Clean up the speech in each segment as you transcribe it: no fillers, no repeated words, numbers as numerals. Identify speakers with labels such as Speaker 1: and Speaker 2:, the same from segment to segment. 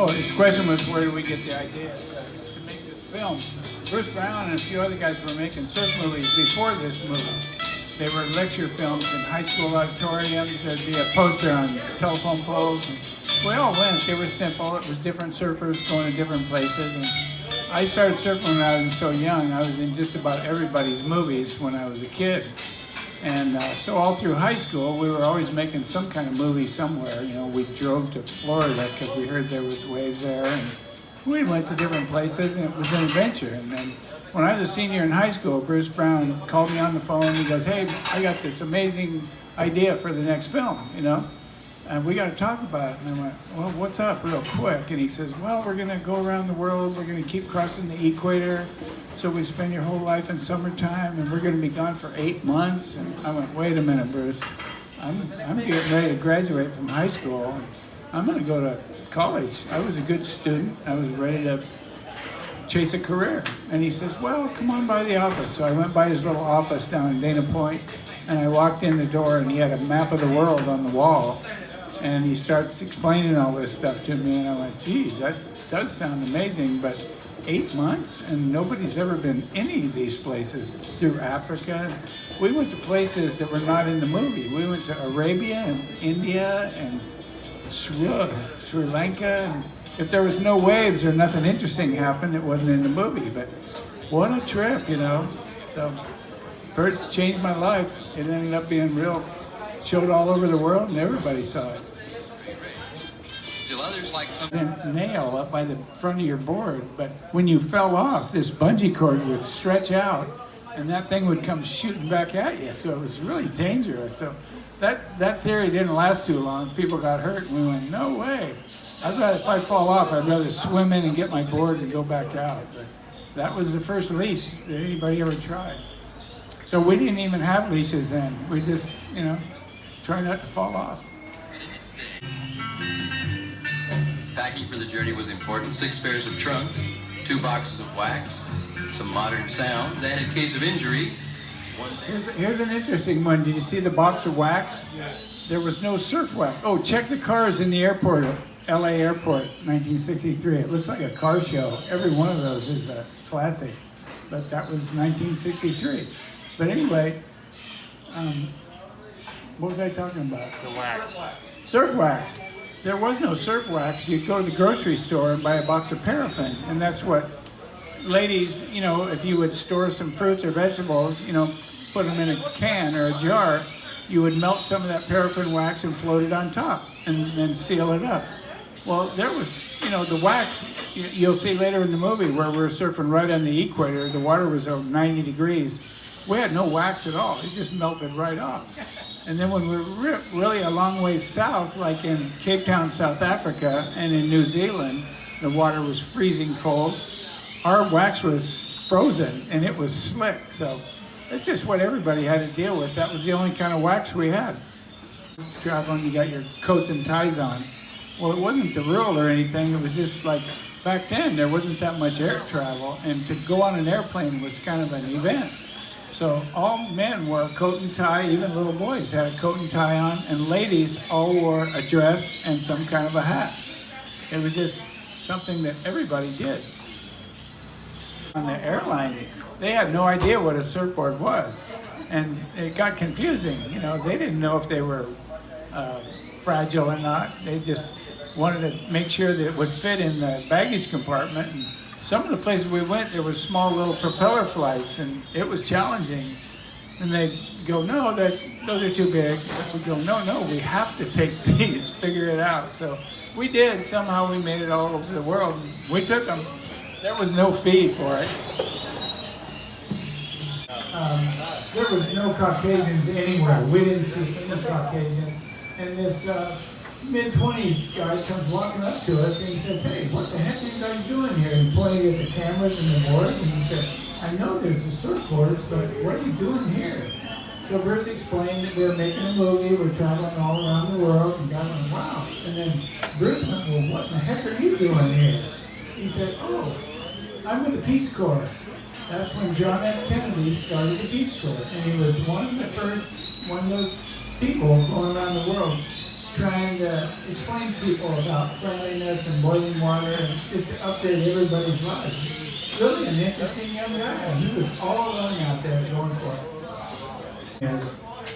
Speaker 1: Oh, his question was, where did we get the idea to make this film? Bruce Brown and a few other guys were making surf movies before this movie. They were lecture films in high school auditoriums. There'd be a poster on telephone poles. And we all went. They were simple. It was different surfers going to different places. And I started surfing when I was so young. I was in just about everybody's movies when I was a kid. And so all through high school, we were always making some kind of movie somewhere. You know, we drove to Florida because we heard there was waves there. And we went to different places, and it was an adventure. And then when I was a senior in high school, Bruce Brown called me on the phone. He goes, "Hey, I got this amazing idea for the next film, you know, and we got to talk about it." And I went, "Well, what's up, real quick?" And he says, "Well, we're going to go around the world. We're going to keep crossing the equator. So we spend your whole life in summertime, and we're going to be gone for 8 months." And I went, "Wait a minute, Bruce. I'm getting ready to graduate from high school. I'm going to go to college. I was a good student. I was ready to chase a career." And he says, "Well, come on by the office." So I went by his little office down in Dana Point, and I walked in the door, and he had a map of the world on the wall. And he starts explaining all this stuff to me, and I went, "Geez, that does sound amazing, but 8 months, and nobody's ever been any of these places through Africa." We went to places that were not in the movie. We went to Arabia and India and Sri Lanka. And if there was no waves or nothing interesting happened, it wasn't in the movie. But what a trip, you know. So Bert changed my life. It ended up being real, showed all over the world, and everybody saw it.
Speaker 2: Still others like some
Speaker 1: Nail up by the front of your board, but when you fell off, this bungee cord would stretch out, and that thing would come shooting back at you. So it was really dangerous. So that theory didn't last too long. People got hurt, and we went, "No way. If I fall off, I'd rather swim in and get my board and go back out." But that was the first leash that anybody ever tried. So we didn't even have leashes then. We just, you know, try not to fall off.
Speaker 2: packing for the journey was important. 6 pairs of trunks, 2 boxes of wax, some modern sounds, and in case of injury,
Speaker 1: Here's an interesting one. Did you see the box of wax?
Speaker 3: Yes.
Speaker 1: There was no surf wax. Oh, check the cars in the airport, LA airport, 1963. It looks like a car show. Every one of those is a classic. But that was 1963. But anyway, what was I talking about?
Speaker 3: The wax.
Speaker 1: Surf wax. There was no surf wax. You'd go to the grocery store and buy a box of paraffin. And that's what ladies, you know, if you would store some fruits or vegetables, you know, put them in a can or a jar, you would melt some of that paraffin wax and float it on top and then seal it up. Well, there was, you know, the wax, you'll see later in the movie where we're surfing right on the equator, the water was over 90 degrees. We had no wax at all. It just melted right off. And then when we were really a long ways south, like in Cape Town, South Africa, and in New Zealand, the water was freezing cold. Our wax was frozen and it was slick. So it's just what everybody had to deal with. That was the only kind of wax we had. Traveling, you got your coats and ties on. Well, it wasn't the rule or anything. It was just like back then there wasn't that much air travel, and to go on an airplane was kind of an event. So all men wore a coat and tie. Even little boys had a coat and tie on, and ladies all wore a dress and some kind of a hat. It was just something that everybody did. On the airlines, they had no idea what a surfboard was, and it got confusing. You know, they didn't know if they were fragile or not. They just wanted to make sure that it would fit in the baggage compartment. And some of the places we went, there were small little propeller flights, and it was challenging. And they go, "No, those are too big." But we go, no, we have to take these, figure it out. So we did. Somehow we made it all over the world. We took them. There was no fee for it. There was no Caucasians anywhere. We didn't see any Caucasians. And this mid-20s guy comes walking up to us and he says, "Hey, what the heck are you guys doing here?" And pointing at the cameras and the board. And he said, "I know there's the surfboards, but what are you doing here?" So Bruce explained that we're making a movie, we're traveling all around the world, and God went, "Wow." And then Bruce went, "Well, what in the heck are you doing here?" He said, "Oh, I'm with the Peace Corps." That's when John F. Kennedy started the Peace Corps, and he was one of those people going around the world trying to explain to people about cleanliness and boiling water and just to update everybody's life. Really an interesting young guy. He was all alone out there going for it. And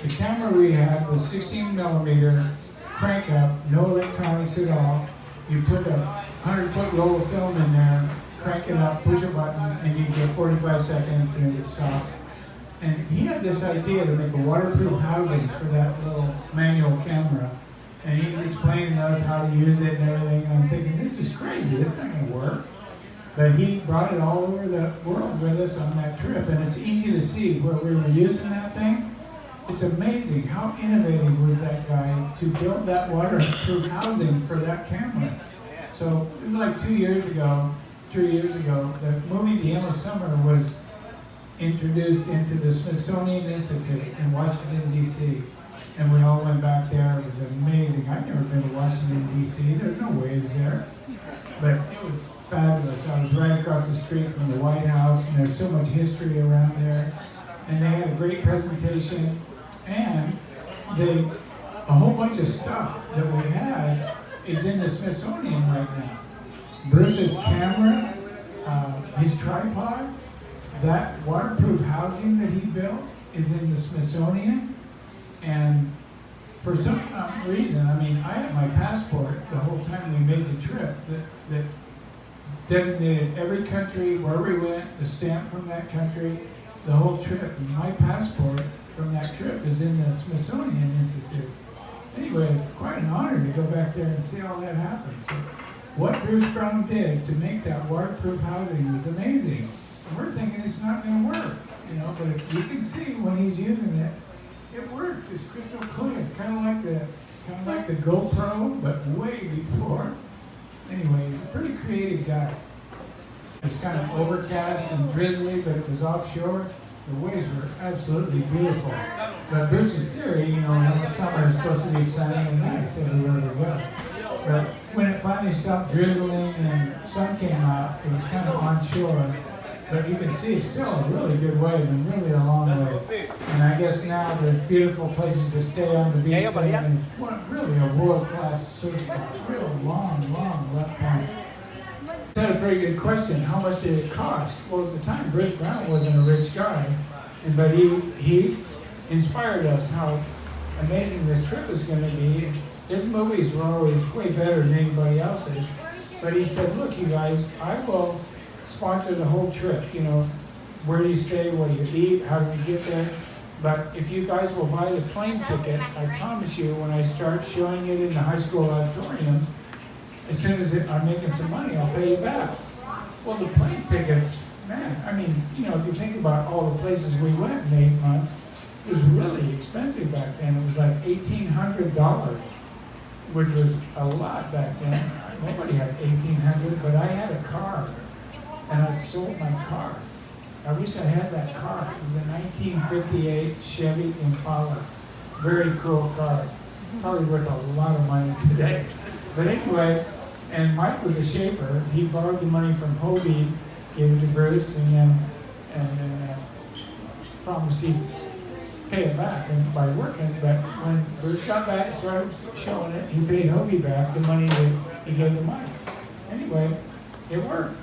Speaker 1: the camera we had was 16 millimeter, crank up, no electronics at all. You put a 100-foot roll of film in there, crank it up, push a button, and you get 45 seconds and it would stop. And he had this idea to make a waterproof housing for that little manual camera. And he's explaining to us how to use it and everything. And I'm thinking, this is crazy, this isn't gonna work. But he brought it all over the world with us on that trip. And it's easy to see where we were using that thing. It's amazing how innovative was that guy to build that waterproof housing for that camera. So it was like 2 years ago, the movie The Endless Summer was introduced into the Smithsonian Institute in Washington, D.C. And we all went back there. It was amazing. I've never been to Washington, D.C. There's no waves there. But it was fabulous. I was right across the street from the White House, and there's so much history around there. And they had a great presentation, and a whole bunch of stuff that we had is in the Smithsonian right now. Bruce's camera, his tripod, that waterproof housing that he built is in the Smithsonian. And for some reason, I mean, I had my passport the whole time we made the trip that designated every country, wherever we went, the stamp from that country, the whole trip. And my passport from that trip is in the Smithsonian Institute. Anyway, it's quite an honor to go back there and see all that happen. So what Bruce Brown did to make that waterproof housing was amazing. And we're thinking it's not going to work, but if you can see when he's using it, it worked. It's crystal clear, kind of like the GoPro, but way before. Anyway, he's a pretty creative guy. It was kind of overcast and drizzly, but it was offshore. The waves were absolutely beautiful. But Bruce's theory, in the summer it's supposed to be sunny and nice everywhere we go. But when it finally stopped drizzling and sun came out, it was kind of onshore. But you can see it's still a really good wave and really a long wave. And I guess now there's beautiful places to stay on the beach. And it's really a world-class surf spot. Real long left point. That's a very good question. How much did it cost? Well, at the time, Bruce Brown wasn't a rich guy. But he inspired us how amazing this trip is going to be. His movies were always way better than anybody else's. But he said, look, you guys, I will sponsor the whole trip. Where do you stay, what do you eat, how do we get there? But if you guys will buy the plane ticket, I promise you, when I start showing it in the high school auditoriums, as soon as I'm making some money, I'll pay you back. Well, the plane tickets, man, I mean, if you think about all the places we went in 8 months, it was really expensive back then. It was like $1,800, which was a lot back then. Nobody had $1,800, but I had a car. And I sold my car. I wish I had that car. It was a 1958 Chevy Impala. Very cool car. Probably worth a lot of money today. But anyway, and Mike was a shaper. He borrowed the money from Hobie, gave it to Bruce, and then promised he'd pay it back by working. But when Bruce got back, started showing it, he paid Hobie back the money that he gave to Mike. Anyway, it worked.